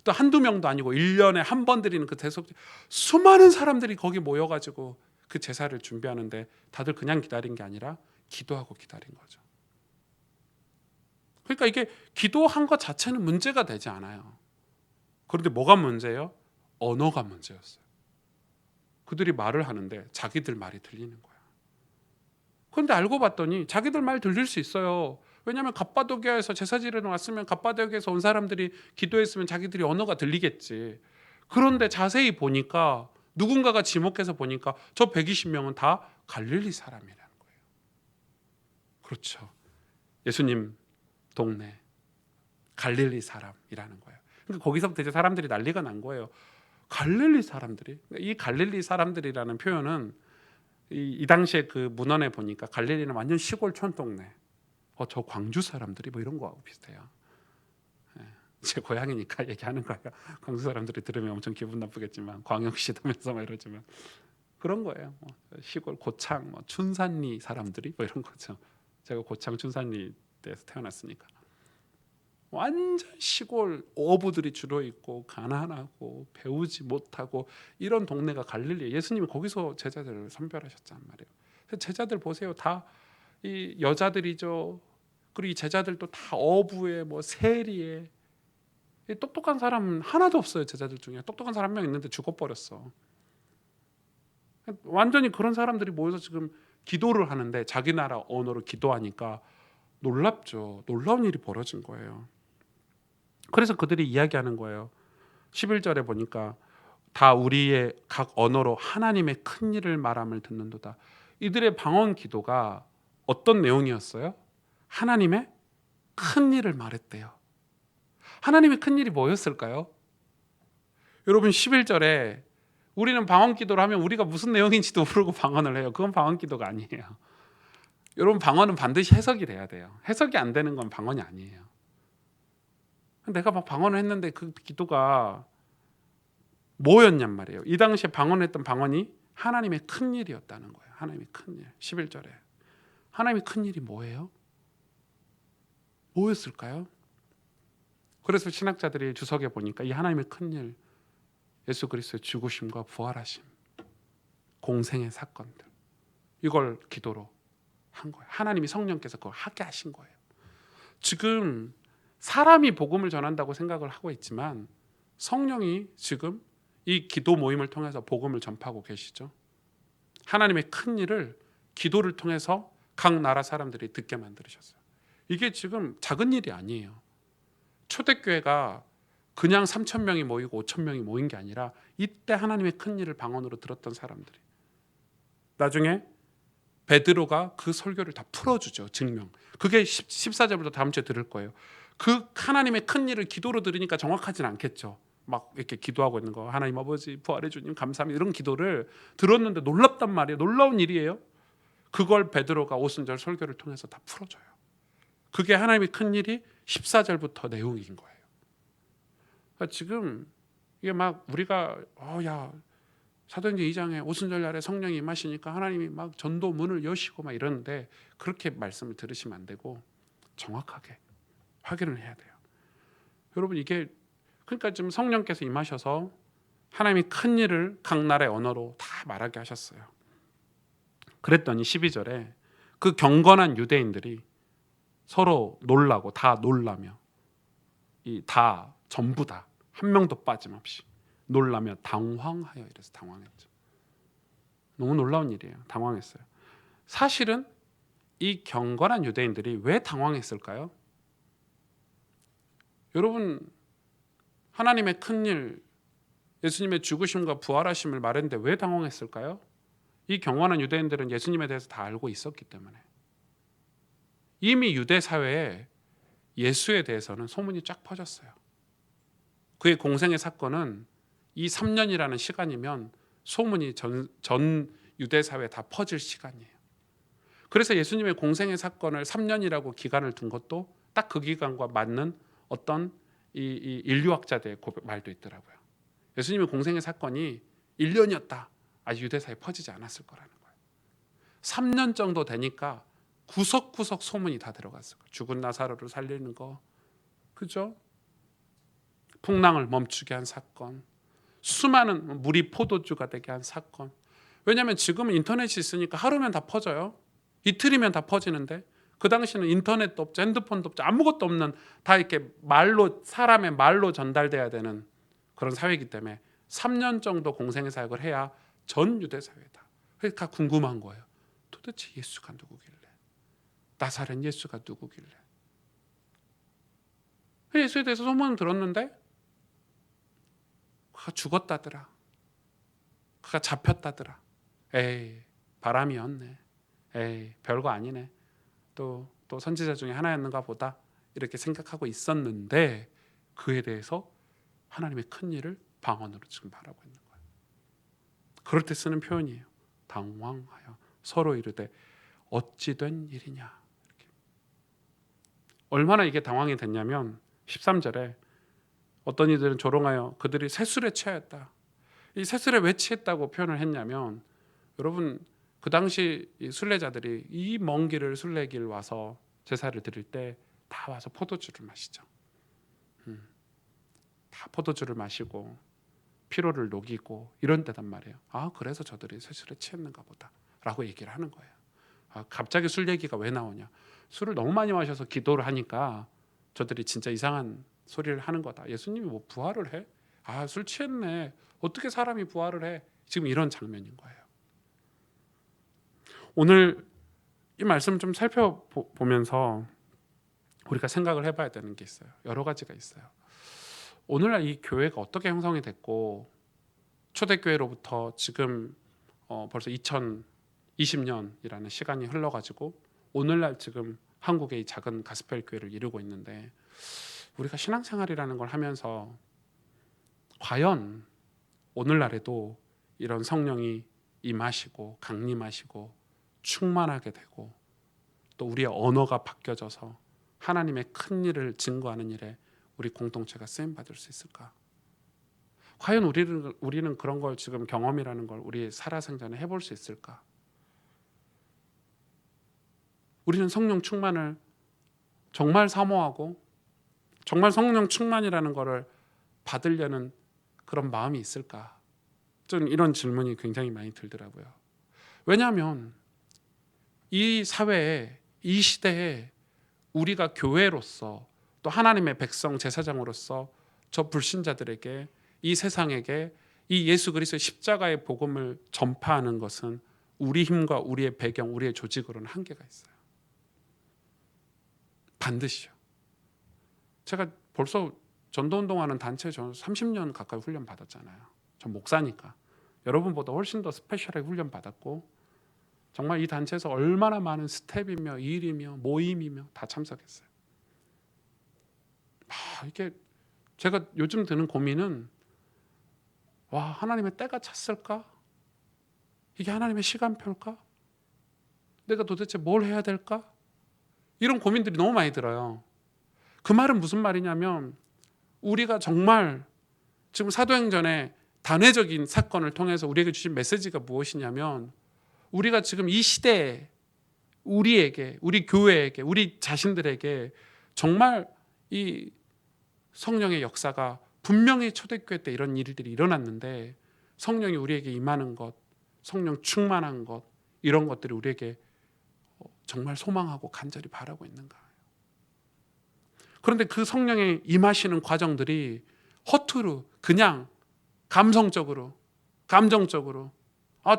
[SPEAKER 1] 또 한두 명도 아니고 1년에 한 번 드리는 그 대속 수많은 사람들이 거기 모여가지고 그 제사를 준비하는데 다들 그냥 기다린 게 아니라 기도하고 기다린 거죠. 그러니까 이게 기도한 것 자체는 문제가 되지 않아요. 그런데 뭐가 문제예요? 언어가 문제였어요. 그들이 말을 하는데 자기들 말이 들리는 거야. 그런데 알고 봤더니 자기들 말 들릴 수 있어요. 왜냐하면 갑바도기아에서 제사 지내러 왔으면 갑바도기아에서 온 사람들이 기도했으면 자기들이 언어가 들리겠지. 그런데 자세히 보니까 누군가가 지목해서 보니까 저 120명은 다 갈릴리 사람이라는 거예요. 그렇죠. 예수님 동네 갈릴리 사람이라는 거예요. 그러니까 거기서부터 이제 사람들이 난리가 난 거예요. 갈릴리 사람들이, 이 갈릴리 사람들이라는 표현은 이 당시에 그 문헌에 보니까 갈릴리는 완전 시골 촌동네. 저 광주 사람들이 뭐 이런 거하고 비슷해요. 제 고향이니까 얘기하는 거예요. 광주 사람들이 들으면 엄청 기분 나쁘겠지만 광역시도면서 막 이러지만 그런 거예요. 시골 고창, 춘산리 사람들이 뭐 이런 거죠. 제가 고창 춘산리 때에서 태어났으니까 완전 시골 어부들이 주로 있고 가난하고 배우지 못하고 이런 동네가 갈릴리. 예수님이 거기서 제자들을 선별하셨단 말이에요. 제자들 보세요. 다 이 여자들이죠. 그리고 이 제자들도 다 어부에 뭐 세리에 똑똑한 사람 하나도 없어요. 제자들 중에 똑똑한 사람 한 명 있는데 죽어버렸어. 완전히 그런 사람들이 모여서 지금 기도를 하는데 자기 나라 언어로 기도하니까 놀랍죠. 놀라운 일이 벌어진 거예요. 그래서 그들이 이야기하는 거예요. 11절에 보니까 다 우리의 각 언어로 하나님의 큰 일을 말함을 듣는도다. 이들의 방언 기도가 어떤 내용이었어요? 하나님의 큰 일을 말했대요. 하나님의 큰 일이 뭐였을까요? 여러분 11절에 우리는 방언 기도를 하면 우리가 무슨 내용인지도 모르고 방언을 해요. 그건 방언 기도가 아니에요. 여러분 방언은 반드시 해석이 돼야 돼요. 해석이 안 되는 건 방언이 아니에요. 내가 막 방언을 했는데 그 기도가 뭐였냔 말이에요. 이 당시에 방언했던 방언이 하나님의 큰 일이었다는 거예요. 하나님의 큰 일. 11절에 하나님의 큰 일이 뭐예요? 뭐였을까요? 그래서 신학자들이 주석에 보니까 이 하나님의 큰 일, 예수 그리스도의 죽으심과 부활하심, 공생의 사건들, 이걸 기도로 한 거예요. 하나님이 성령께서 그걸 하게 하신 거예요. 지금 사람이 복음을 전한다고 생각을 하고 있지만 성령이 지금 이 기도 모임을 통해서 복음을 전파하고 계시죠. 하나님의 큰 일을 기도를 통해서 각 나라 사람들이 듣게 만들으셨어요. 이게 지금 작은 일이 아니에요. 초대교회가 그냥 3,000명이 모이고 5,000명이 모인 게 아니라 이때 하나님의 큰 일을 방언으로 들었던 사람들이 나중에 베드로가 그 설교를 다 풀어주죠. 증명. 그게 14절부터 다음 주에 들을 거예요. 그 하나님의 큰 일을 기도로 들으니까 정확하진 않겠죠. 막 이렇게 기도하고 있는 거, 하나님 아버지 부활해 주님 감사합니다, 이런 기도를 들었는데 놀랍단 말이에요. 놀라운 일이에요. 그걸 베드로가 오순절 설교를 통해서 다 풀어줘요. 그게 하나님의 큰 일이 14절부터 내용인 거예요. 그러니까 지금 이게 막 우리가 야 사도행전 2장에 오순절 날에 성령이 임하시니까 하나님이 막 전도 문을 여시고 막 이러는데 그렇게 말씀을 들으시면 안 되고 정확하게 확인을 해야 돼요. 여러분 이게 그러니까 지금 성령께서 임하셔서 하나님이 큰 일을 각 나라의 언어로 다 말하게 하셨어요. 그랬더니 12절에 그 경건한 유대인들이 서로 놀라고 다 놀라며 이 다 전부 다 한 명도 빠짐없이 놀라며 당황하여 이래서 당황했죠. 너무 놀라운 일이에요. 당황했어요. 사실은 이 경건한 유대인들이 왜 당황했을까요? 여러분 하나님의 큰 일, 예수님의 죽으심과 부활하심을 말했는데 왜 당황했을까요? 이 경건한 유대인들은 예수님에 대해서 다 알고 있었기 때문에. 이미 유대 사회에 예수에 대해서는 소문이 쫙 퍼졌어요. 그의 공생의 사건은 이 3년이라는 시간이면 소문이 전 유대 사회에 다 퍼질 시간이에요. 그래서 예수님의 공생의 사건을 3년이라고 기간을 둔 것도 딱 그 기간과 맞는 어떤 이 인류학자들의 말도 있더라고요. 예수님의 공생의 사건이 1년이었다. 아직 유대 사회에 퍼지지 않았을 거라는 거예요. 3년 정도 되니까 구석구석 소문이 다 들어갔어요. 죽은 나사로를 살리는 거, 그죠? 풍랑을 멈추게 한 사건, 수많은 물이 포도주가 되게 한 사건. 왜냐하면 지금은 인터넷이 있으니까 하루면 다 퍼져요. 이틀이면 다 퍼지는데 그 당시는 인터넷도 없죠, 핸드폰도 없죠, 아무것도 없는, 다 이렇게 말로, 사람의 말로 전달돼야 되는 그런 사회이기 때문에 3년 정도 공생의 사역을 해야 전 유대 사회다. 그러니까 궁금한 거예요. 도대체 예수가 누구길래? 나사렛 예수가 누구길래? 예수에 대해서 소문은 들었는데 그가 죽었다더라, 그가 잡혔다더라, 에이 바람이었네, 에이 별거 아니네, 또 선지자 중에 하나였는가 보다, 이렇게 생각하고 있었는데 그에 대해서 하나님의 큰 일을 방언으로 지금 말하고 있는 거예요. 그럴 때 쓰는 표현이에요. 당황하여 서로 이르되 어찌 된 일이냐. 이렇게. 얼마나 이게 당황이 됐냐면 13절에 어떤 이들은 조롱하여 그들이 새술에 취하였다. 이 새술에 왜 취했다고 표현을 했냐면, 여러분 그 당시 이 순례자들이 이 먼 길을 순례길 와서 제사를 드릴 때 다 와서 포도주를 마시죠. 다 포도주를 마시고 피로를 녹이고 이런 때단 말이에요. 아, 그래서 저들이 새술에 취했는가 보다 라고 얘기를 하는 거예요. 아, 갑자기 술 얘기가 왜 나오냐. 술을 너무 많이 마셔서 기도를 하니까 저들이 진짜 이상한 소리를 하는 거다. 예수님이 뭐 부활을 해? 아, 술 취했네. 어떻게 사람이 부활을 해? 지금 이런 장면인 거예요. 오늘 이 말씀을 좀 살펴보면서 우리가 생각을 해봐야 되는 게 있어요. 여러 가지가 있어요. 오늘날 이 교회가 어떻게 형성이 됐고, 초대교회로부터 지금 벌써 2020년이라는 시간이 흘러가지고 오늘날 지금 한국의 이 작은 가스펠 교회를 이루고 있는데, 우리가 신앙생활이라는 걸 하면서 과연 오늘날에도 이런 성령이 임하시고 강림하시고 충만하게 되고 또 우리의 언어가 바뀌어져서 하나님의 큰 일을 증거하는 일에 우리 공동체가 쓰임 받을 수 있을까? 과연 우리는 그런 걸 지금 경험이라는 걸 우리 살아생전에 해볼 수 있을까? 우리는 성령 충만을 정말 사모하고 정말 성령 충만이라는 것을 받으려는 그런 마음이 있을까? 저는 이런 질문이 굉장히 많이 들더라고요. 왜냐하면 이 사회에, 이 시대에 우리가 교회로서 또 하나님의 백성 제사장으로서 저 불신자들에게, 이 세상에게 이 예수 그리스도의 십자가의 복음을 전파하는 것은 우리 힘과 우리의 배경, 우리의 조직으로는 한계가 있어요. 반드시요. 제가 벌써 전도운동하는 단체에 저는 30년 가까이 훈련 받았잖아요. 전 목사니까 여러분보다 훨씬 더 스페셜하게 훈련 받았고, 정말 이 단체에서 얼마나 많은 스텝이며 일이며 모임이며 다 참석했어요. 이게 제가 요즘 드는 고민은, 와, 하나님의 때가 찼을까? 이게 하나님의 시간표일까? 내가 도대체 뭘 해야 될까? 이런 고민들이 너무 많이 들어요. 그 말은 무슨 말이냐면, 우리가 정말 지금 사도행전의 단회적인 사건을 통해서 우리에게 주신 메시지가 무엇이냐면, 우리가 지금 이 시대에 우리에게, 우리 교회에게, 우리 자신들에게 정말 이 성령의 역사가, 분명히 초대교회 때 이런 일들이 일어났는데 성령이 우리에게 임하는 것, 성령 충만한 것, 이런 것들이 우리에게 정말 소망하고 간절히 바라고 있는가. 그런데 그 성령의 임하시는 과정들이 허투루 그냥 감성적으로, 감정적으로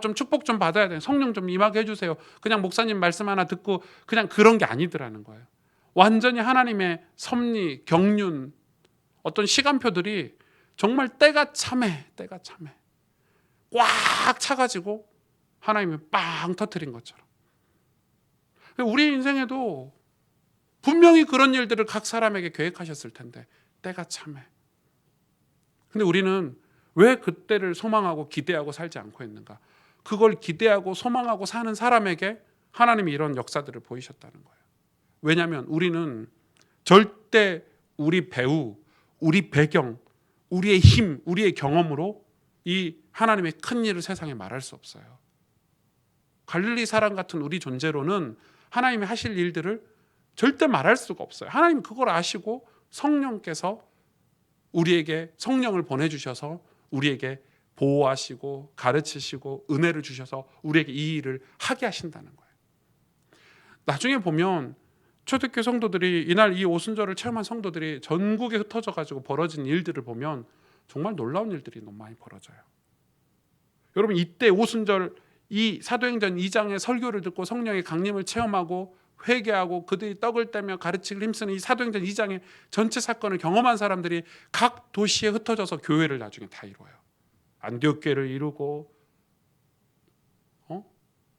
[SPEAKER 1] 좀 축복 좀 받아야 돼, 성령 좀 임하게 해주세요, 그냥 목사님 말씀 하나 듣고 그냥 그런 게 아니더라는 거예요. 완전히 하나님의 섭리, 경륜, 어떤 시간표들이 정말 때가 참해 꽉 차가지고 하나님이 빵 터뜨린 것처럼, 우리 인생에도 분명히 그런 일들을 각 사람에게 계획하셨을 텐데 때가 참해. 근데 우리는 왜 그때를 소망하고 기대하고 살지 않고 있는가? 그걸 기대하고 소망하고 사는 사람에게 하나님이 이런 역사들을 보이셨다는 거예요. 왜냐하면 우리는 절대 우리 배우, 우리 배경, 우리의 힘, 우리의 경험으로 이 하나님의 큰 일을 세상에 말할 수 없어요. 갈릴리 사람 같은 우리 존재로는 하나님이 하실 일들을 절대 말할 수가 없어요. 하나님 그걸 아시고 성령께서 우리에게 성령을 보내주셔서 우리에게 보호하시고 가르치시고 은혜를 주셔서 우리에게 이 일을 하게 하신다는 거예요. 나중에 보면 초대교회 성도들이 이날 이 오순절을 체험한 성도들이 전국에 흩어져 가지고 벌어진 일들을 보면 정말 놀라운 일들이 너무 많이 벌어져요. 여러분 이때 오순절 이 사도행전 2장의 설교를 듣고 성령의 강림을 체험하고 회개하고 그들이 떡을 떼며 가르치기를 힘쓰는 이 사도행전 2장의 전체 사건을 경험한 사람들이 각 도시에 흩어져서 교회를 나중에 다 이루어요. 안디옥 교회를 이루고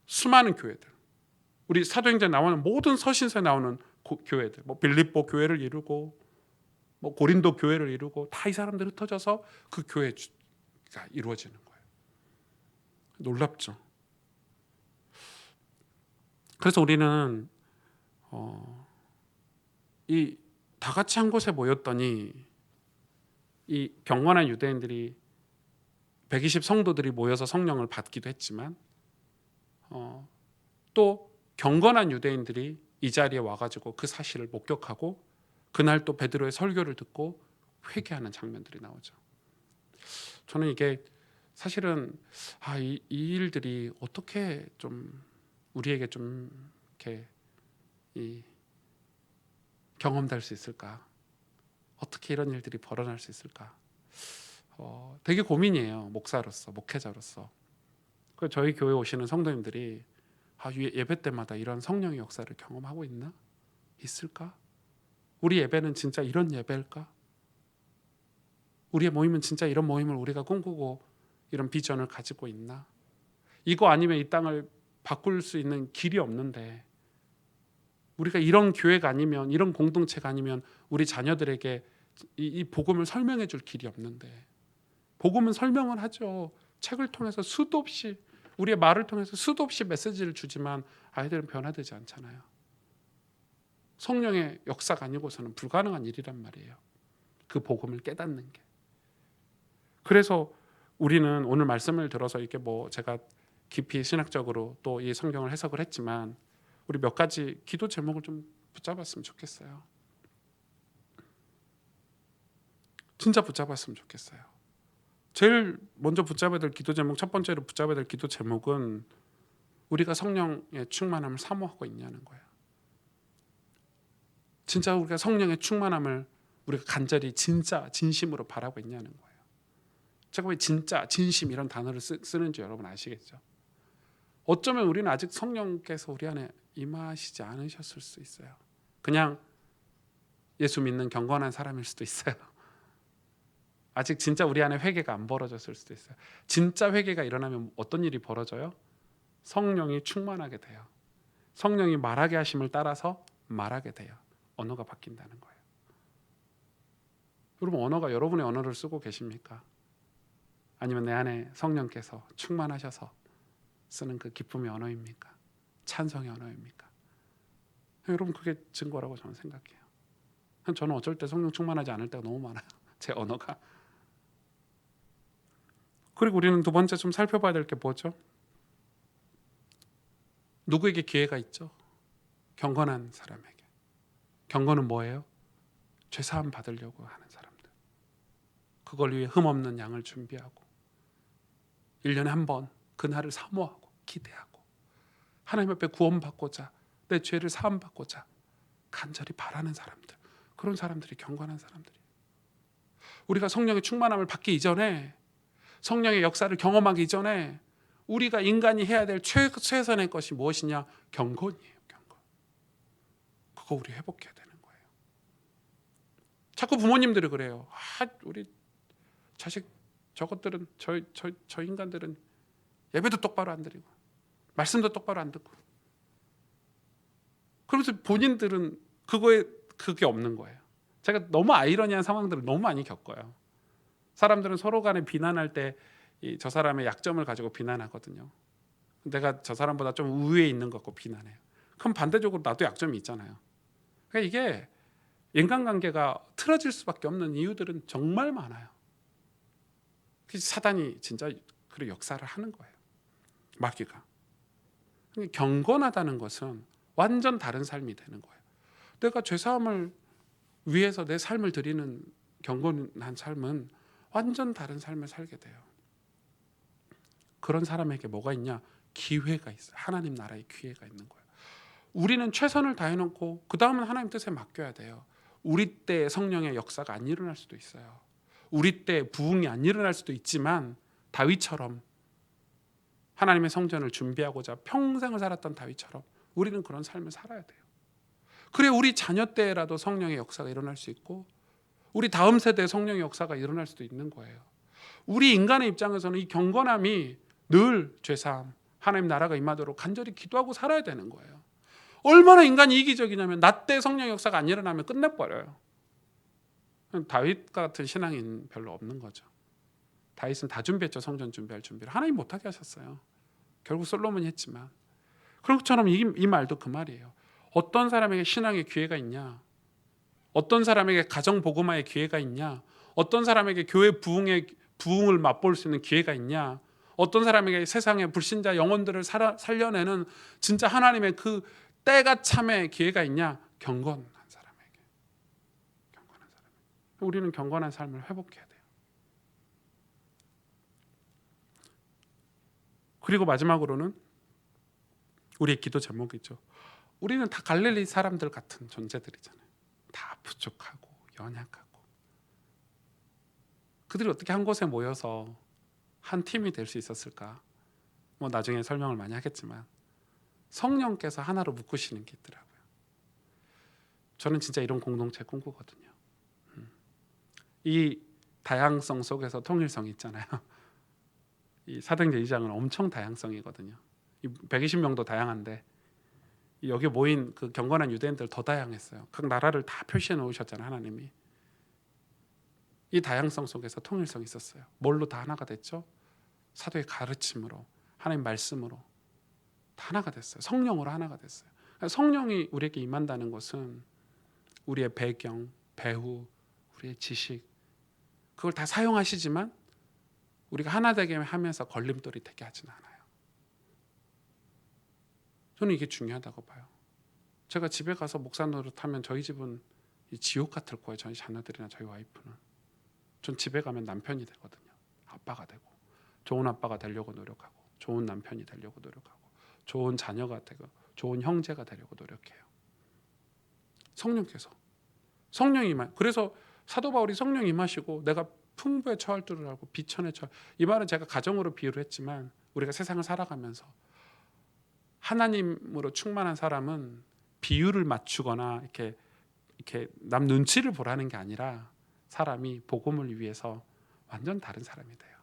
[SPEAKER 1] 수많은 교회들, 우리 사도행전에 나오는 모든 서신서에 나오는 교회들, 뭐 빌립보 교회를 이루고 뭐 고린도 교회를 이루고 다 이 사람들 흩어져서 그 교회가 이루어지는 거예요. 놀랍죠. 그래서 우리는 이 다 같이 한 곳에 모였더니 이 경건한 유대인들이 120 성도들이 모여서 성령을 받기도 했지만 또 경건한 유대인들이 이 자리에 와가지고 그 사실을 목격하고 그날 또 베드로의 설교를 듣고 회개하는 장면들이 나오죠. 저는 이게 사실은 이 일들이 어떻게 좀 우리에게 좀 이렇게 경험될 수 있을까? 어떻게 이런 일들이 벌어날 수 있을까? 되게 고민이에요. 목사로서, 목회자로서. 그래서 저희 교회 오시는 성도님들이 예배 때마다 이런 성령의 역사를 경험하고 있나? 있을까? 우리 예배는 진짜 이런 예배일까? 우리의 모임은 진짜 이런 모임을 우리가 꿈꾸고 이런 비전을 가지고 있나? 이거 아니면 이 땅을 바꿀 수 있는 길이 없는데 우리가 이런 교회가 아니면 이런 공동체가 아니면 우리 자녀들에게 이 복음을 설명해 줄 길이 없는데 복음은 설명을 하죠. 책을 통해서 수도 없이 우리의 말을 통해서 수도 없이 메시지를 주지만 아이들은 변화되지 않잖아요. 성령의 역사가 아니고서는 불가능한 일이란 말이에요. 그 복음을 깨닫는 게. 그래서 우리는 오늘 말씀을 들어서 이렇게 뭐 제가 깊이 신학적으로 또 이 성경을 해석을 했지만 우리 몇 가지 기도 제목을 좀 붙잡았으면 좋겠어요. 진짜 붙잡았으면 좋겠어요. 제일 먼저 붙잡아야 될 기도 제목, 첫 번째로 붙잡아야 될 기도 제목은 우리가 성령의 충만함을 사모하고 있냐는 거예요. 진짜 우리가 성령의 충만함을 우리가 간절히 진짜 진심으로 바라고 있냐는 거예요. 제가 왜 진짜 진심 이런 단어를 쓰는지 여러분 아시겠죠? 어쩌면 우리는 아직 성령께서 우리 안에 임하시지 않으셨을 수 있어요. 그냥 예수 믿는 경건한 사람일 수도 있어요. 아직 진짜 우리 안에 회개가 안 벌어졌을 수도 있어요. 진짜 회개가 일어나면 어떤 일이 벌어져요? 성령이 충만하게 돼요. 성령이 말하게 하심을 따라서 말하게 돼요. 언어가 바뀐다는 거예요. 여러분 언어가 여러분의 언어를 쓰고 계십니까? 아니면 내 안에 성령께서 충만하셔서 쓰는 그 기쁨의 언어입니까? 찬성의 언어입니까? 여러분 그게 증거라고 저는 생각해요. 저는 어쩔 때 성령 충만하지 않을 때가 너무 많아요. 제 언어가. 그리고 우리는 두 번째 좀 살펴봐야 될 게 뭐죠? 누구에게 기회가 있죠? 경건한 사람에게. 경건은 뭐예요? 죄사함 받으려고 하는 사람들. 그걸 위해 흠없는 양을 준비하고 1년에 한 번 그날을 사모하고 기대하고 하나님 앞에 구원받고자 내 죄를 사함받고자 간절히 바라는 사람들. 그런 사람들이 경건한 사람들이에요. 우리가 성령의 충만함을 받기 이전에 성령의 역사를 경험하기 이전에 우리가 인간이 해야 될 최선의 것이 무엇이냐? 경건이에요. 경건. 그거 우리 회복해야 되는 거예요. 자꾸 부모님들이 그래요. 우리 자식 저것들은 저 인간들은 예배도 똑바로 안 드리고 말씀도 똑바로 안 듣고 그러면서 본인들은 그게 없는 거예요. 제가 너무 아이러니한 상황들을 너무 많이 겪어요. 사람들은 서로 간에 비난할 때 저 사람의 약점을 가지고 비난하거든요. 내가 저 사람보다 좀 우위에 있는 것 같고 비난해요. 그럼 반대적으로 나도 약점이 있잖아요. 그러니까 이게 인간관계가 틀어질 수밖에 없는 이유들은 정말 많아요. 사단이 진짜 그런 역사를 하는 거예요. 마귀가. 경건하다는 것은 완전 다른 삶이 되는 거예요. 내가 죄사함을 위해서 내 삶을 드리는 경건한 삶은 완전 다른 삶을 살게 돼요. 그런 사람에게 뭐가 있냐? 기회가 있어요. 하나님 나라의 기회가 있는 거예요. 우리는 최선을 다해놓고 그 다음은 하나님 뜻에 맡겨야 돼요. 우리 때 성령의 역사가 안 일어날 수도 있어요. 우리 때 부흥이 안 일어날 수도 있지만 다윗처럼 하나님의 성전을 준비하고자 평생을 살았던 다윗처럼 우리는 그런 삶을 살아야 돼요. 그래 우리 자녀 때라도 성령의 역사가 일어날 수 있고 우리 다음 세대에 성령의 역사가 일어날 수도 있는 거예요. 우리 인간의 입장에서는 이 경건함이 늘 죄사함, 하나님 나라가 임하도록 간절히 기도하고 살아야 되는 거예요. 얼마나 인간이 이기적이냐면 나 때 성령의 역사가 안 일어나면 끝내버려요. 다윗 같은 신앙인 별로 없는 거죠. 다윗은 다 준비했죠. 성전 준비할 준비를. 하나님 못하게 하셨어요. 결국 솔로몬이 했지만. 그런 것처럼 이 말도 그 말이에요. 어떤 사람에게 신앙의 기회가 있냐? 어떤 사람에게 가정 복음화의 기회가 있냐? 어떤 사람에게 교회 부흥을 맛볼 수 있는 기회가 있냐? 어떤 사람에게 세상의 불신자 영혼들을 살려내는 진짜 하나님의 그 때가 참의 기회가 있냐? 경건한 사람에게. 우리는 경건한 삶을 회복해야 돼요. 그리고 마지막으로는 우리의 기도 제목이죠. 우리는 다 갈릴리 사람들 같은 존재들이잖아요. 다 부족하고 연약하고. 그들이 어떻게 한 곳에 모여서 한 팀이 될 수 있었을까? 뭐 나중에 설명을 많이 하겠지만 성령께서 하나로 묶으시는 게 있더라고요. 저는 진짜 이런 공동체 꿈꾸거든요. 이 다양성 속에서 통일성이 있잖아요. 이 사도행전 2장은 엄청 다양성이거든요. 120명도 다양한데 여기 모인 그 경건한 유대인들 더 다양했어요. 각 나라를 다 표시해 놓으셨잖아요. 하나님이. 이 다양성 속에서 통일성이 있었어요. 뭘로 다 하나가 됐죠? 사도의 가르침으로, 하나님 말씀으로 다 하나가 됐어요. 성령으로 하나가 됐어요. 성령이 우리에게 임한다는 것은 우리의 배경, 배후, 우리의 지식 그걸 다 사용하시지만 우리가 하나 되게 하면서 걸림돌이 되게 하지는 않아요. 저는 이게 중요하다고 봐요. 제가 집에 가서 목사 노릇하면 저희 집은 지옥 같을 거예요. 저희 자녀들이나 저희 와이프는. 전 집에 가면 남편이 되거든요. 아빠가 되고 좋은 아빠가 되려고 노력하고 좋은 남편이 되려고 노력하고 좋은 자녀가 되고 좋은 형제가 되려고 노력해요. 성령께서 성령이 임하. 그래서 사도 바울이 성령 임하시고 내가 풍부에 처할 줄을 알고 비천에 처할. 이 말은 제가 가정으로 비유를 했지만 우리가 세상을 살아가면서 하나님으로 충만한 사람은 비율을 맞추거나 이렇게 남 눈치를 보라는 게 아니라 사람이 복음을 위해서 완전 다른 사람이 돼요.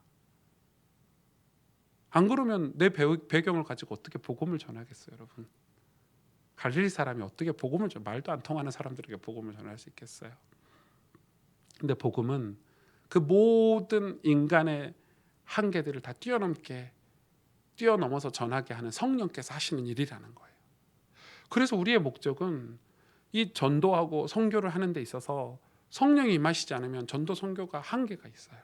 [SPEAKER 1] 안 그러면 내 배경을 가지고 어떻게 복음을 전하겠어요, 여러분? 갈릴리 사람이 어떻게 복음을 말도 안 통하는 사람들에게 복음을 전할 수 있겠어요? 근데 복음은 그 모든 인간의 한계들을 다 뛰어넘어서 전하게 하는 성령께서 하시는 일이라는 거예요. 그래서 우리의 목적은 이 전도하고 선교를 하는 데 있어서 성령이 임하시지 않으면 전도 선교가 한계가 있어요.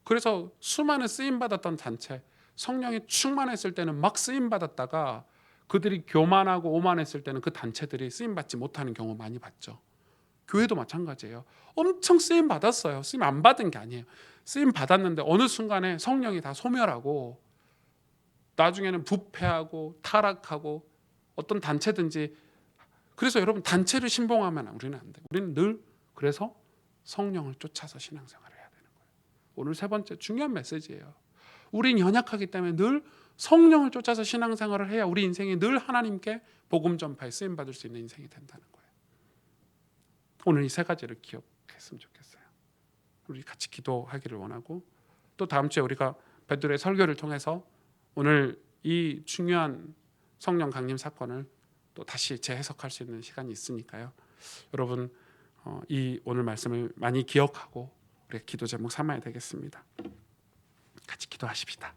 [SPEAKER 1] 그래서 수많은 쓰임받았던 단체, 성령이 충만했을 때는 막 쓰임받았다가 그들이 교만하고 오만했을 때는 그 단체들이 쓰임받지 못하는 경우 많이 봤죠. 교회도 마찬가지예요. 엄청 쓰임받았어요. 쓰임 안 받은 게 아니에요. 쓰임받았는데 어느 순간에 성령이 다 소멸하고 나중에는 부패하고 타락하고 어떤 단체든지. 그래서 여러분 단체를 신봉하면 우리는 안 돼요. 우리는 늘 그래서 성령을 쫓아서 신앙생활을 해야 되는 거예요. 오늘 세 번째 중요한 메시지예요. 우린 연약하기 때문에 늘 성령을 쫓아서 신앙생활을 해야 우리 인생이 늘 하나님께 복음 전파에 쓰임받을 수 있는 인생이 된다는 거예요. 오늘 이 세 가지를 기억했으면 좋겠어요. 우리 같이 기도하기를 원하고 또 다음 주에 우리가 베드로의 설교를 통해서 오늘 이 중요한 성령 강림 사건을 또 다시 재해석할 수 있는 시간이 있으니까요. 여러분 이 오늘 말씀을 많이 기억하고 우리가 기도 제목 삼아야 되겠습니다. 같이 기도하십시다.